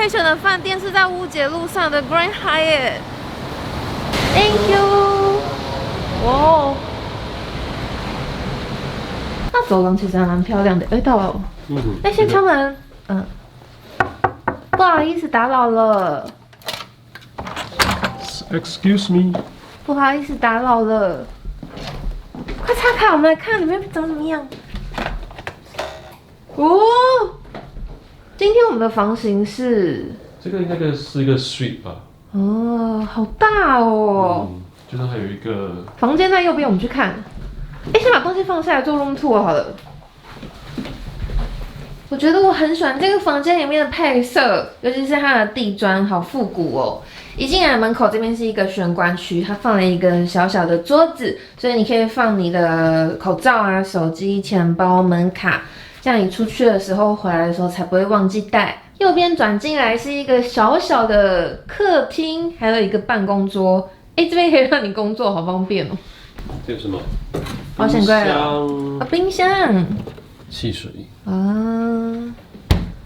选的饭店是在乌节路上的 Grand Hyatt。Thank you。哇哦，那走廊其实还蛮漂亮的。哎，到了。哎，先敲门。不好意思打扰了。Excuse me。不好意思打扰了。快擦开，我们来看里面长怎么样。哦，今天我们的房型是这个应该是一个 suite 吧？哦，好大哦。就是还有一个房间在右边，我们去看。哎，先把东西放下来做 room tour 好了。我觉得我很喜欢这个房间里面的配色，尤其是它的地砖，好复古哦。一进来门口这边是一个玄关区，它放了一个小小的桌子，所以你可以放你的口罩啊、手机、钱包、门卡，这样你出去的时候、回来的时候才不会忘记带。右边转进来是一个小小的客厅，还有一个办公桌。哎，这边可以让你工作，好方便哦。这个什么？保险柜哦，冰箱、汽水啊。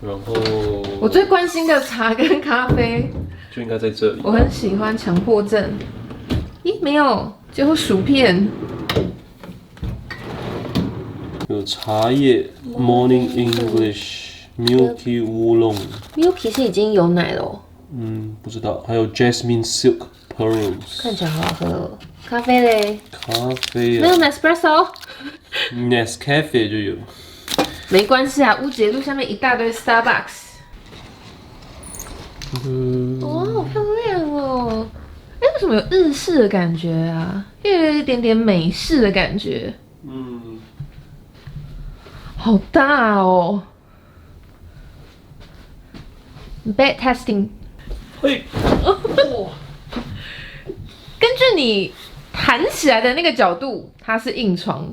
然后我最关心的茶跟咖啡就应该在这里。我很喜欢强迫症。咦，没有，只有薯片。有茶叶 Morning English、Milky 乌龙。Milky 是已经有奶了哦。不知道。还有 Jasmine Silk Pearls。看起来好好喝哦。咖啡嘞？咖啡没有 Nespresso。Nescafe 就有。没关系啊，乌节路下面一大堆 Starbucks。哇，好漂亮哦！哎，为什么有日式的感觉啊？又有一点点美式的感觉。好大哦。Bed testing。嘿。根据你弹起来的那个角度，它是硬床。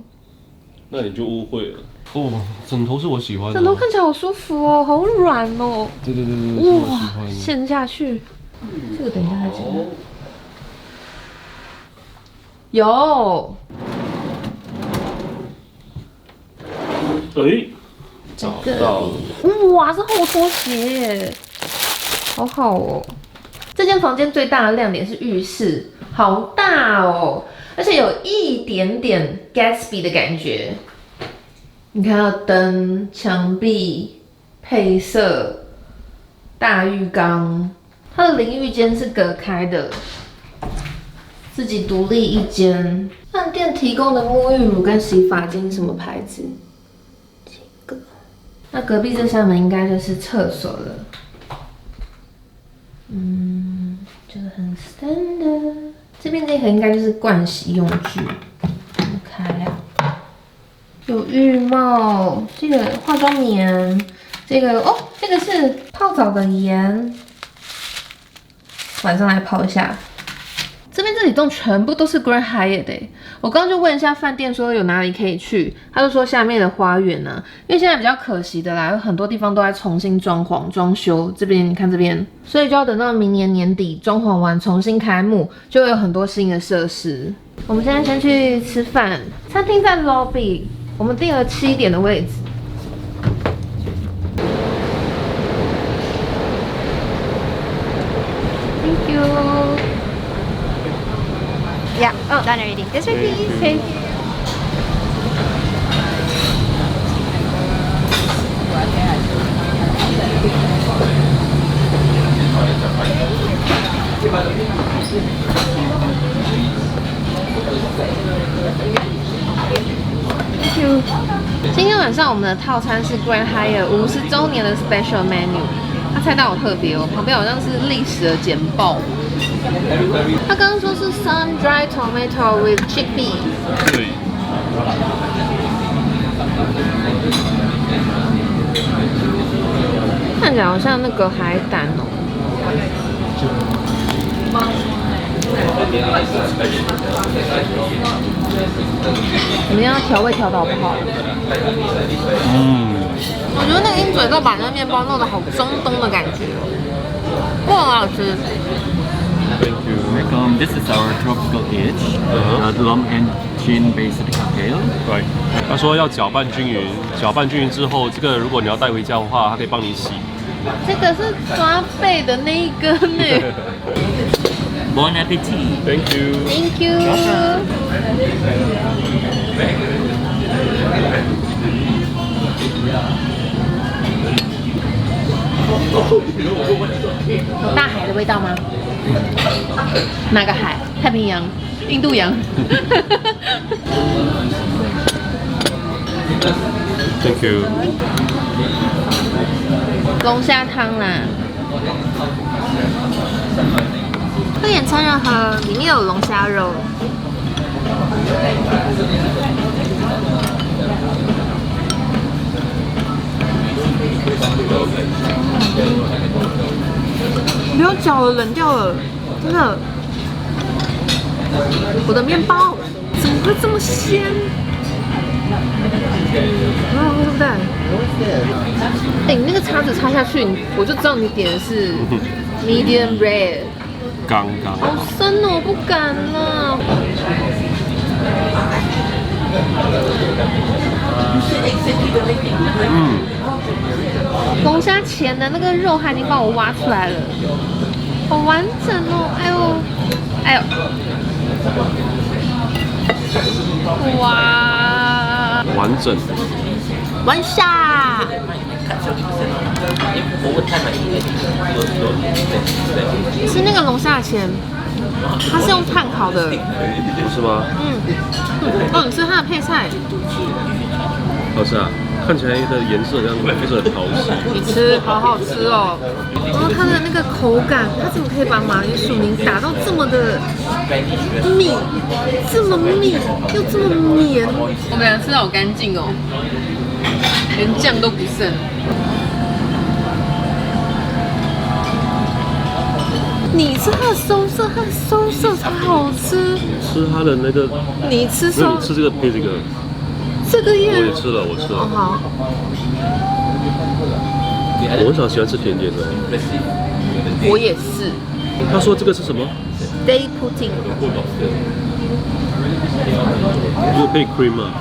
那你就误会了。哦，枕头是我喜欢的。枕头看起来好舒服哦，好软哦。对，是我喜欢的。陷下去。这个等一下再讲。有。哎，找到了。哇，是厚拖鞋耶，好好哦。这间房间最大的亮点是浴室，好大哦，而且有一点点 Gatsby 的感觉。你看到灯、墙壁、配色、大浴缸，它的淋浴间是隔开的，自己独立一间。饭店提供的沐浴乳跟洗发精什么牌子？这个。那隔壁这扇门应该就是厕所了。这个很 standard。这边这盒应该就是盥洗用具。怎么开啊？有浴帽，这个化妆棉，这个这个是泡澡的盐，晚上来泡一下。这边这几栋全部都是 Grand Hyatt 的。我刚刚就问一下饭店说有哪里可以去，他就说下面的花园啊，因为现在比较可惜的啦，有很多地方都在重新装潢装修，这边你看这边，所以就要等到明年年底装潢完重新开幕，就会有很多新的设施。我们现在先去吃饭，餐厅在 lobby， 我们订了7点的位置。Thank you. Yeah. Oh, done already. This way, please. Okay. Thank you. 今天晚上我们的套餐是 Grand Hyatt 50周年的 Special Menu。它菜单好特别哦，旁边好像是历史的简报。他刚刚说是 sun-dried tomato with chickpea。对。看起来好像那个海胆哦。怎么样？调味调的好不好？我觉得那个鹰嘴豆把那个面包弄得好中东的感觉哦，不很好吃。Thank you. This is our tropical itch, rum and gin based cocktail. Right. 他说要搅拌均匀，搅拌均匀之后，这个如果你要带回家的话，它可以帮你洗，这个是抓背的那一根呢。Bon appetit. Thank you. Thank you。有大海的味道吗？哪个海？太平洋、印度洋。Thank you. 龙虾汤啦。喝眼餐任喝，里面有龙虾肉。不要搅了，冷掉了，真的。我的面包怎么会这么鲜？很好喝，对不对？哎，你那个叉子插下去，我就知道你点的是 medium rare。刚刚好深哦，我不敢了。龙虾前的那个肉，它已经帮我挖出来了，好完整哦！哎呦，哎呦，哇，完整。完下。吃那个龙虾的前，它是用炭烤的，不是吗？哦，你吃它的配菜。好吃啊，看起来的颜色这样不是很讨喜。你吃，好好吃哦。然后它的那个口感，它怎么可以把马铃薯泥打到这么的密，这么密又这么绵？我们俩吃的好干净哦，连酱都不剩。你吃它的收色，它的收色才好吃。吃它的那个，你吃没有你吃这个配这个，这个耶？我也吃了，我吃了。哦好。我很少喜欢吃甜点的。我也是。他说这个是什么 ？Day pudding。这个配 cream 吗？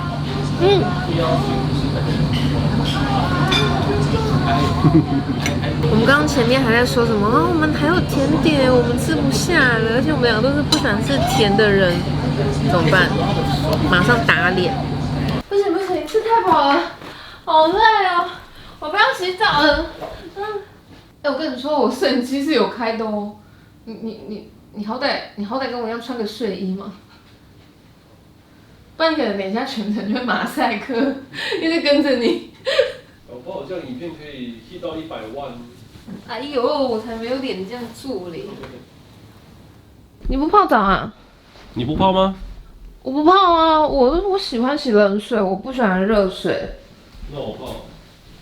我们刚刚前面还在说什么我们还有甜点，我们吃不下了，而且我们两个都是不喜欢吃甜的人，怎么办？马上打脸！不行不行，吃太饱了，好累哦，我不要洗澡了。我跟你说，我摄影机是有开的哦。你好歹跟我一样穿个睡衣嘛，不然你可能等一下全程就会马赛克，一直跟着你。搞不好这样影片可以 hit 到100万。哎呦，我才没有脸这样做嘞！你不泡澡啊？你不泡吗？我不泡啊，我喜欢洗冷水，我不喜欢热水。那我泡。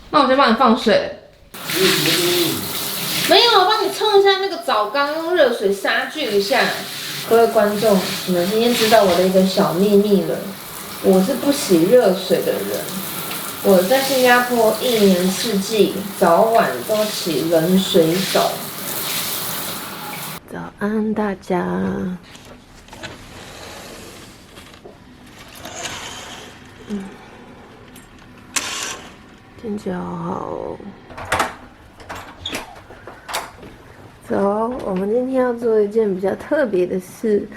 那我先帮你放水。没有，我帮你冲一下那个澡缸，用热水杀菌一下。各位观众，你们今天知道我的一个小秘密了，我是不洗热水的人。我在新加坡一年四季早晚都洗冷水澡。早安，大家。天气好好哦。走，我们今天要做一件比较特别的事，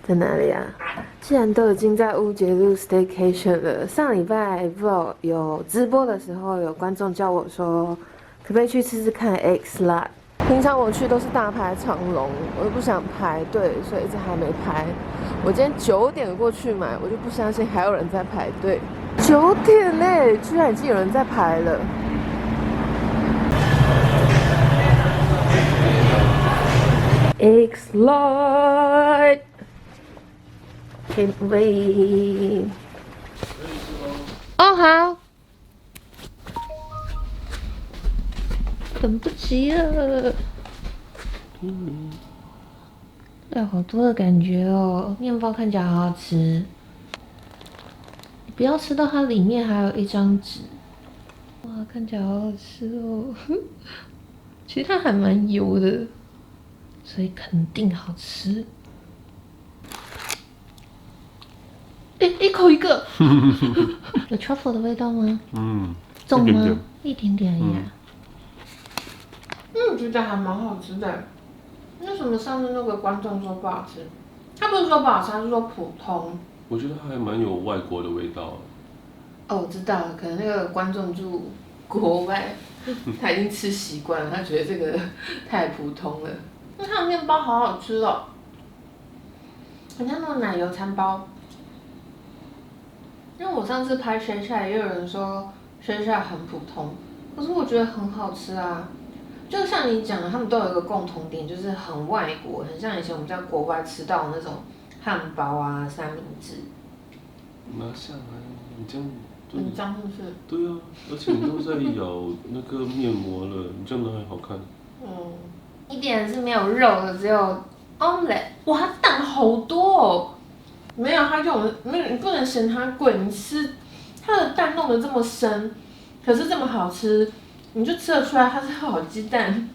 在哪里啊？既然都已经在乌节路 staycation 了，上礼拜 vlog 有直播的时候，有观众叫我说，可不可以去吃吃看 X Lot？ 平常我去都是大排长龙，我又不想排队，所以一直还没排。我今天9点过去买，我就不相信还有人在排队。9点嘞，居然已经有人在排了。X Lot。Can't wait。哦，好，等不及了。有好多的感觉哦，面包看起来好好吃。你不要吃到它里面还有一张纸。哇，看起来好好吃哦。其实它还蛮油的，所以肯定好吃。一口一个，有 truffle 的味道吗？重吗？一点点而已啊。我觉得还蛮好吃的。为什么上次那个观众说不好吃？他不是说不好吃，他是说普通。我觉得它还蛮有外国的味道。哦，我知道了，可能那个观众住国外，他已经吃习惯了，他觉得这个太普通了。那它的面包好好吃哦，很像那种奶油餐包。因为我上次拍雪菜，也有人说雪菜很普通，可是我觉得很好吃啊。就像你讲的，他们都有一个共同点，就是很外国，很像以前我们在国外吃到的那种汉堡啊、三明治。拿下来，你这样。很脏是不是？对啊，而且你都在咬那个面膜了，你这样哪还好看？一点是没有肉的，只有 omelette。哇，它蛋好多哦！没有，它就没有，你不能嫌它贵，你吃它的蛋弄得这么深，可是这么好吃，你就吃得出来它是好鸡蛋。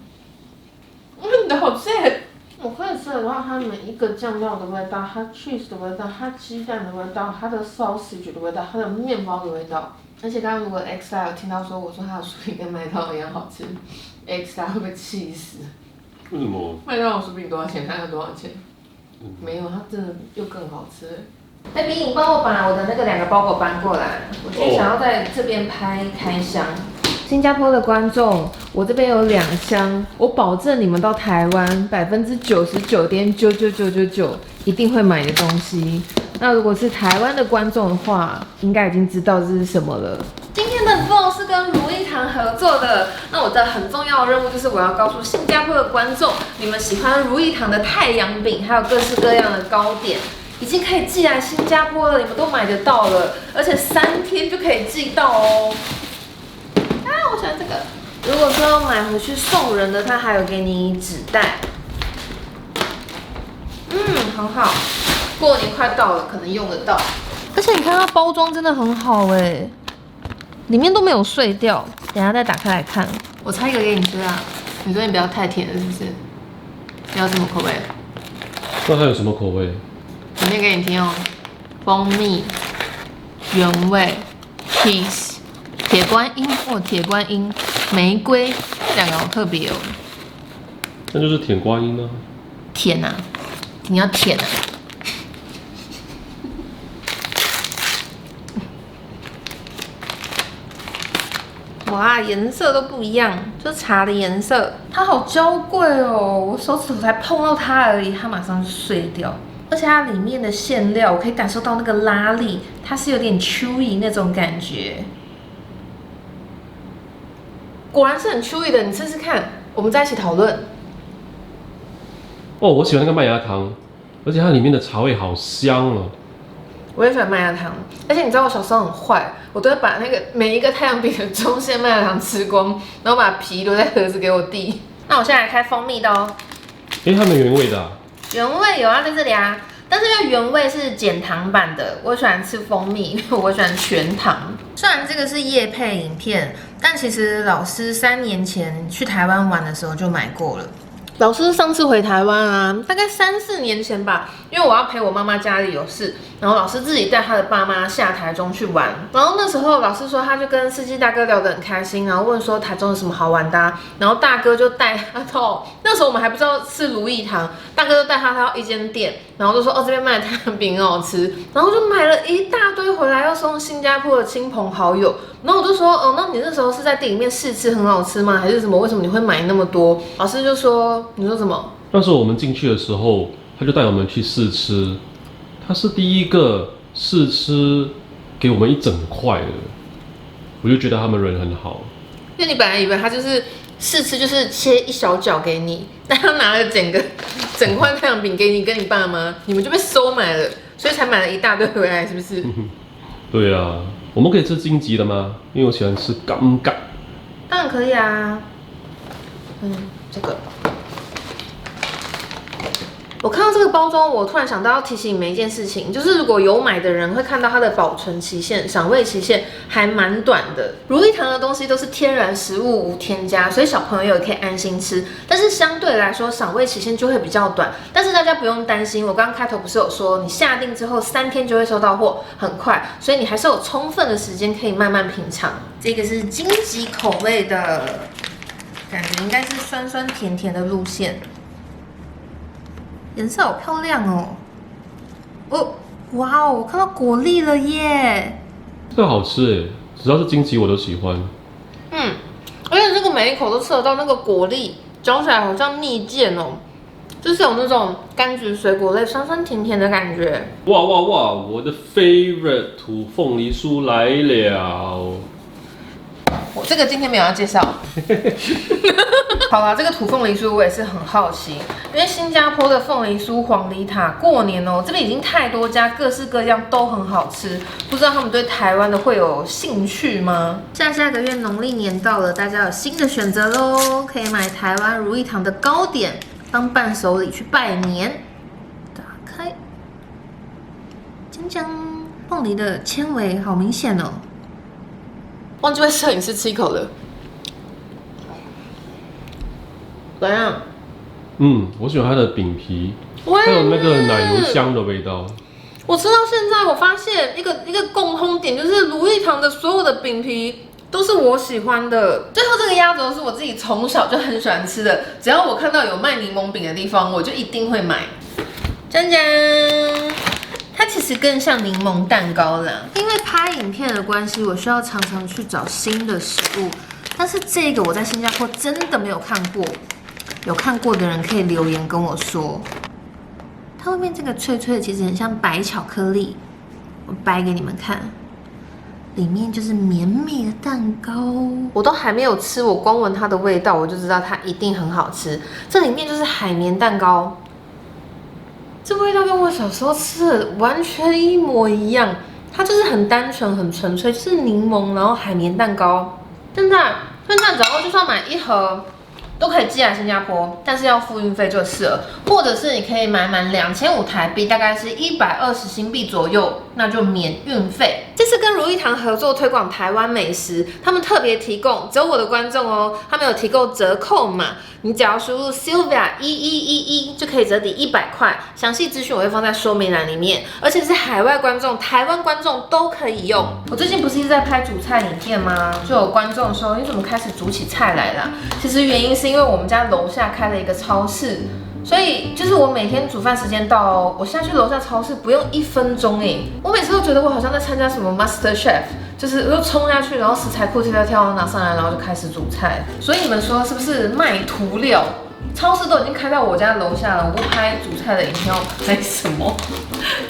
真的好吃耶！我可以吃得到它每一个酱料的味道，它 cheese 的味道，它鸡蛋的味道，它的 sausage 的味道，它的面包的味道。而且刚刚如果 XR 有听到说我说它的薯饼跟麦当劳一样好吃，XR 会被气死。为什么？麦当劳薯饼多少钱？它要多少钱？没有，它真的又更好吃。baby， 你帮我把我的那个2个包裹搬过来，我今天想要在这边拍开箱。新加坡的观众，我这边有2箱，我保证你们到台湾99.99999一定会买的东西。那如果是台湾的观众的话，应该已经知道这是什么了。今天的 vlog 是跟如意堂合作的，那我的很重要的任务就是我要告诉新加坡的观众，你们喜欢如意堂的太阳饼，还有各式各样的糕点，已经可以寄来新加坡了，你们都买得到了，而且3天就可以寄到哦。我喜欢这个。如果说买回去送人的，它还有给你纸袋。很好。过年快到了，可能用得到。而且你看它包装真的很好哎，里面都没有碎掉。等一下再打开来看。我拆一个给你吃啊。你说你不要太甜了是不是？不要什么口味？那还有什么口味？我念给你听哦。蜂蜜、原味、cheese。铁观音铁观音、玫瑰，这2个好特别哦。那就是甜观音啊。甜啊，你要甜啊。哇，颜色都不一样，就是茶的颜色。它好娇贵哦，我手指头才碰到它而已，它马上就碎掉。而且它里面的馅料，我可以感受到那个拉力，它是有点 chewy 那种感觉。果然是很 chewy 的，你试试看，我们在一起讨论。哦，我喜欢那个麦芽糖，而且它里面的茶味好香哦。我也喜欢麦芽糖，而且你知道我小时候很坏，我都会把那个每一个太阳饼的中馅麦芽糖吃光，然后把皮留在盒子给我弟。那我现在来开蜂蜜的哦。它没有原味的啊。原味有啊，在这里啊。但是因为原味是减糖版的，我喜欢吃蜂蜜，因为我喜欢全糖。虽然这个是业配影片，但其实老师3年前去台湾玩的时候就买过了。老师上次回台湾啊，大概3、4年前吧，因为我要陪我妈妈家里有事，然后老师自己带他的爸妈下台中去玩。然后那时候老师说，他就跟司机大哥聊得很开心，然后问说台中有什么好玩的啊，然后大哥就带他到，那时候我们还不知道是如意堂，大哥就带他到一间店，然后就说哦这边卖的太阳饼很好吃，然后就买了一大堆回来，要送新加坡的亲朋好友。然后我就说哦，那你那时候是在店里面试吃很好吃吗？还是什么？为什么你会买那么多？老师就说你说什么？那时候我们进去的时候，他就带我们去试吃，他是第一个试吃给我们一整块的，我就觉得他们人很好。因为你本来以为他就是试吃，就是切一小角给你，但他拿了整块太阳饼给你跟你爸妈，你们就被收买了，所以才买了一大堆回来，是不是？对啊，我们可以吃荆棘的吗？因为我喜欢吃甘蔗。当然可以啊。这个。我看到这个包装，我突然想到要提醒你们一件事情，就是如果有买的人会看到它的保存期限、赏味期限还蛮短的。如意堂的东西都是天然食物无添加，所以小朋友也可以安心吃。但是相对来说，赏味期限就会比较短。但是大家不用担心，我刚刚开头不是有说，你下定之后3天就会收到货，很快，所以你还是有充分的时间可以慢慢品尝。这个是荆棘口味的。感觉应该是酸酸甜甜的路线。颜色好漂亮哦！哦，哇哦，我看到果粒了耶！这个好吃哎，只要是荆棘我都喜欢。而且这个每一口都吃得到那个果粒，嚼起来好像蜜饯哦，就是有那种柑橘水果类酸酸甜甜的感觉。哇哇哇！我的 favorite 土凤梨酥来了。我这个今天没有要介绍。好啦，这个土凤梨酥我也是很好奇，因为新加坡的凤梨酥、黄梨塔过年哦，这边已经太多家，各式各样都很好吃，不知道他们对台湾的会有兴趣吗？下个月农历年到了，大家有新的选择喽，可以买台湾如意堂的糕点当伴手礼去拜年。打开，将将，凤梨的纤维好明显哦。忘记为摄影师吃一口了。怎样？我喜欢它的饼皮，还有那个奶油香的味道。我吃到现在，我发现一个共通点，就是如意堂的所有的饼皮都是我喜欢的。最后这个鸭轴是我自己从小就很喜欢吃的，只要我看到有卖柠檬饼的地方，我就一定会买。짠짠，它其实更像柠檬蛋糕啦。因为拍影片的关系，我需要常常去找新的食物，但是这个我在新加坡真的没有看过。有看过的人可以留言跟我说。它外面这个脆脆的其实很像白巧克力，我掰给你们看，里面就是绵密的蛋糕。我都还没有吃，我光闻它的味道我就知道它一定很好吃。这里面就是海绵蛋糕，这味道跟我小时候吃的完全一模一样。它就是很单纯、很纯粹，就是柠檬，然后海绵蛋糕。现在只要就算买一盒。都可以寄来新加坡，但是要付运费就是了。或者是你可以买满2500台币，大概是120新币左右，那就免运费。这次跟如意堂合作推广台湾美食，他们特别提供，只有我的观众哦，他们有提供折扣码，你只要输入 Sylvia1111就可以折抵100块。详细资讯我会放在说明栏里面，而且是海外观众、台湾观众都可以用。我最近不是一直在拍煮菜影片吗？就有观众说你怎么开始煮起菜来了？其实原因是因为我们家楼下开了一个超市，所以就是我每天煮饭时间到哦，我下去楼下超市不用1分钟哎，我每次都觉得我好像在参加什么 Master Chef， 就是我就冲下去，然后食材库挑拿上来，然后就开始煮菜。所以你们说是不是卖涂料？超市都已经开到我家楼下了，我不拍煮菜的影片要拍什么？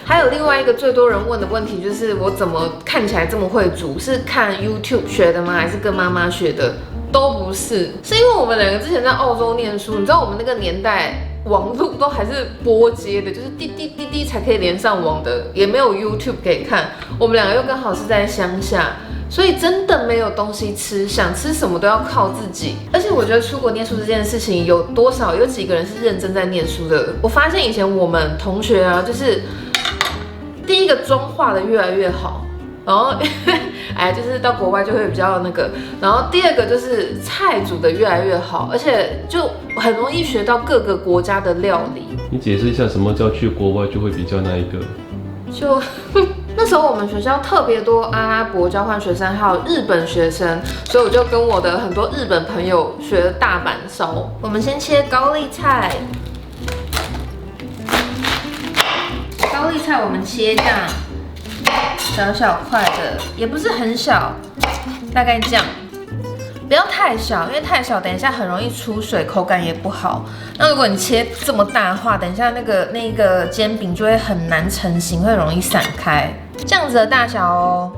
还有另外一个最多人问的问题就是我怎么看起来这么会煮？是看 YouTube 学的吗？还是跟妈妈学的？都不是，是因为我们两个之前在澳洲念书，你知道我们那个年代网路都还是拨接的，就是滴滴滴滴才可以连上网的，也没有 YouTube 可以看。我们两个又刚好是在乡下，所以真的没有东西吃，想吃什么都要靠自己。而且我觉得出国念书这件事情，有几个人是认真在念书的。我发现以前我们同学啊，就是第一个妆化的越来越好。然后，就是到国外就会比较那个。然后第二个就是菜煮的越来越好，而且就很容易学到各个国家的料理。你解释一下什么叫去国外就会比较那一个？就那时候我们学校特别多阿拉伯交换学生，还有日本学生，所以我就跟我的很多日本朋友学大阪烧。我们先切高丽菜，高丽菜我们切这样。小小块的，也不是很小，大概这样，不要太小，因为太小等一下很容易出水，口感也不好。那如果你切这么大的话，等一下那个煎饼就会很难成型，会容易散开。这样子的大小哦，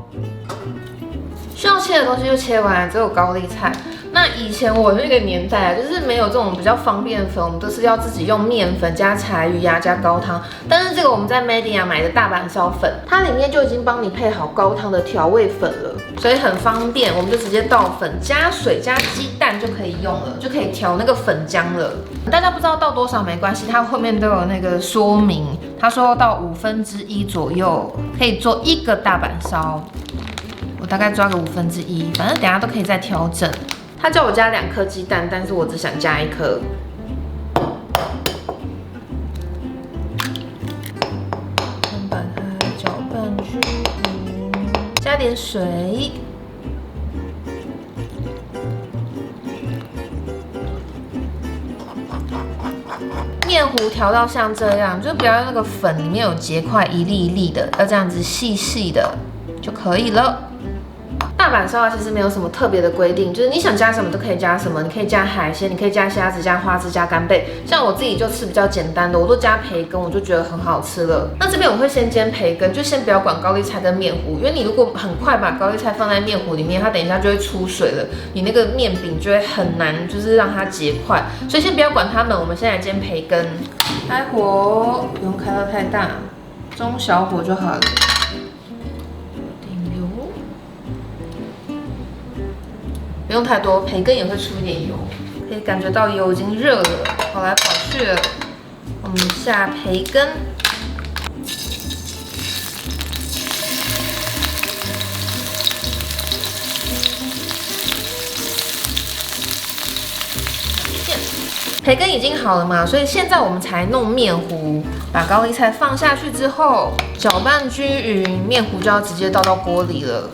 需要切的东西就切完了，只有高丽菜。那以前我那个年代啊，就是没有这种比较方便的粉，我们都是要自己用面粉加柴鱼呀加高汤。但是这个我们在 Media 买的大阪烧粉，它里面就已经帮你配好高汤的调味粉了，所以很方便，我们就直接倒粉加水加鸡蛋就可以用了，就可以调那个粉浆了。大家不知道倒多少没关系，它后面都有那个说明，他说到1/5左右可以做一个大阪烧，我大概抓个1/5，反正等一下都可以再调整。他叫我加2颗鸡蛋，但是我只想加1颗。先把它搅拌均匀，加点水。面糊调到像这样，就不要用那个粉里面有结块一粒一粒的，要这样子细细的就可以了。大阪烧其实没有什么特别的规定，就是你想加什么都可以加什么，你可以加海鲜，你可以加虾子、加花枝、加干贝。像我自己就吃比较简单的，我都加培根，我就觉得很好吃了。那这边我会先煎培根，就先不要管高丽菜跟面糊，因为你如果很快把高丽菜放在面糊里面，它等一下就会出水了，你那个面饼就会很难，就是让它结块。所以先不要管它们，我们先来煎培根。开火不用开到太大，中小火就好了。不用太多，培根也会出一点油，可以感觉到油已经热了，跑来跑去了。我们下培根，培根已经好了嘛，所以现在我们才弄面糊，把高丽菜放下去之后，搅拌均匀，面糊就要直接倒到锅里了。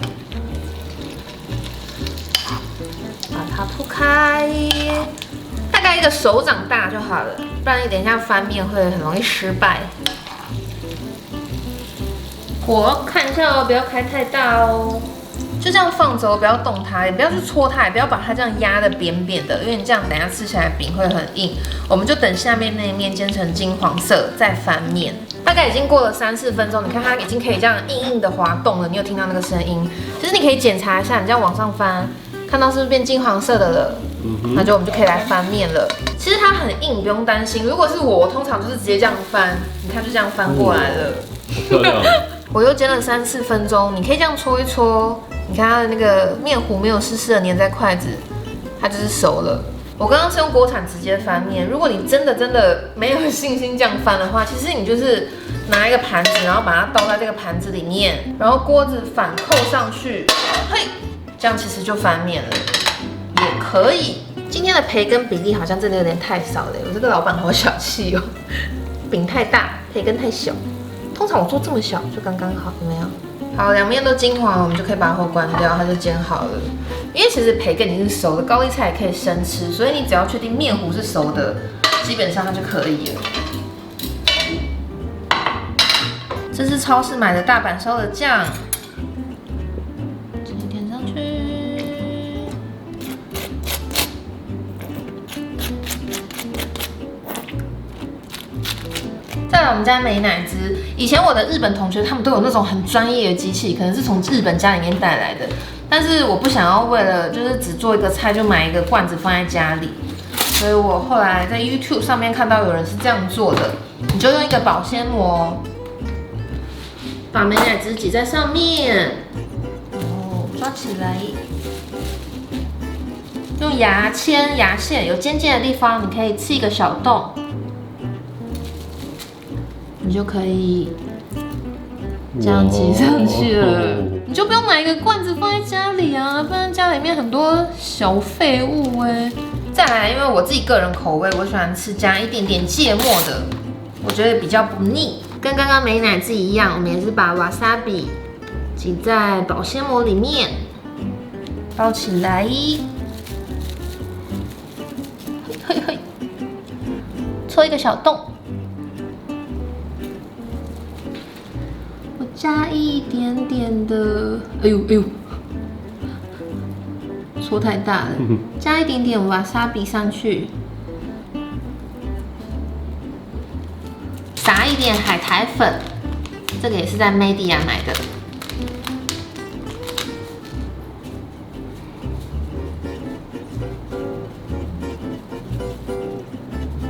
把它铺开，大概一个手掌大就好了，不然你等一下翻面会很容易失败。火看一下哦，不要开太大哦，就这样放着哦，不要动它，也不要去戳它，也不要把它这样压得扁扁的，因为你这样等一下吃起来饼会很硬。我们就等下面那一面煎成金黄色，再翻面。大概已经过了3-4分钟，你看它已经可以这样硬硬的滑动了，你有听到那个声音？就是你可以检查一下，你这样往上翻。看到是不是变金黄色的了？那我们就可以来翻面了。其实它很硬，不用担心。如果是我通常就是直接这样翻，你看就这样翻过来了。漂亮。我又煎了3-4分钟，你可以这样搓一搓，你看它的那个面糊没有湿湿的粘在筷子，它就是熟了。我刚刚是用锅铲直接翻面，如果你真的没有信心这样翻的话，其实你就是拿一个盘子，然后把它倒在这个盘子里面，然后锅子反扣上去，嘿。这样其实就翻面了，也可以。今天的培根比例好像真的有点太少了，我这个老板好小气哦，饼太大，培根太小。通常我做这么小就刚刚好，有没有？好，两面都金黄了，我们就可以把火关掉，它就煎好了。因为其实培根已经是熟的，高丽菜也可以生吃，所以你只要确定面糊是熟的，基本上它就可以了。这是超市买的大阪烧的酱。再来我们家美乃滋，以前我的日本同学他们都有那种很专业的机器，可能是从日本家里面带来的，但是我不想要为了就是只做一个菜就买一个罐子放在家里，所以我后来在 YouTube 上面看到有人是这样做的，你就用一个保鲜膜把美乃滋挤在上面，抓起来，用牙签、牙线有尖尖的地方，你可以刺一个小洞。你就可以这样挤上去了，你就不用买一个罐子放在家里啊，不然家里面很多小废物哎。再来，因为我自己个人口味，我喜欢吃加一点点芥末的，我觉得比较不腻。跟刚刚美乃滋一样，我们也是把 wasabi 挤在保鲜膜里面，包起来，嘿嘿嘿，戳一个小洞。加一点点的，哎呦哎呦，搓太大了，加一点点wasabi上去，撒一点海苔粉，这个也是在美迪亚买的。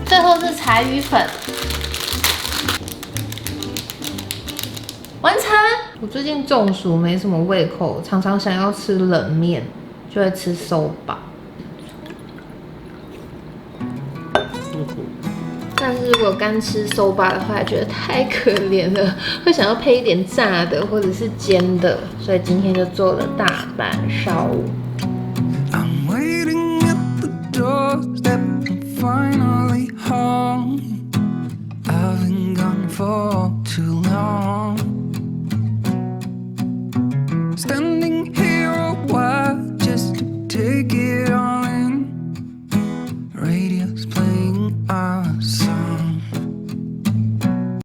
最后是柴鱼粉。完成！我最近中暑，没什么胃口，常常想要吃冷面，就会吃soba。但是如果干吃soba的话，觉得太可怜了，会想要配一点炸的或者是煎的，所以今天就做了大阪烧。I'm waiting at the doorstep to find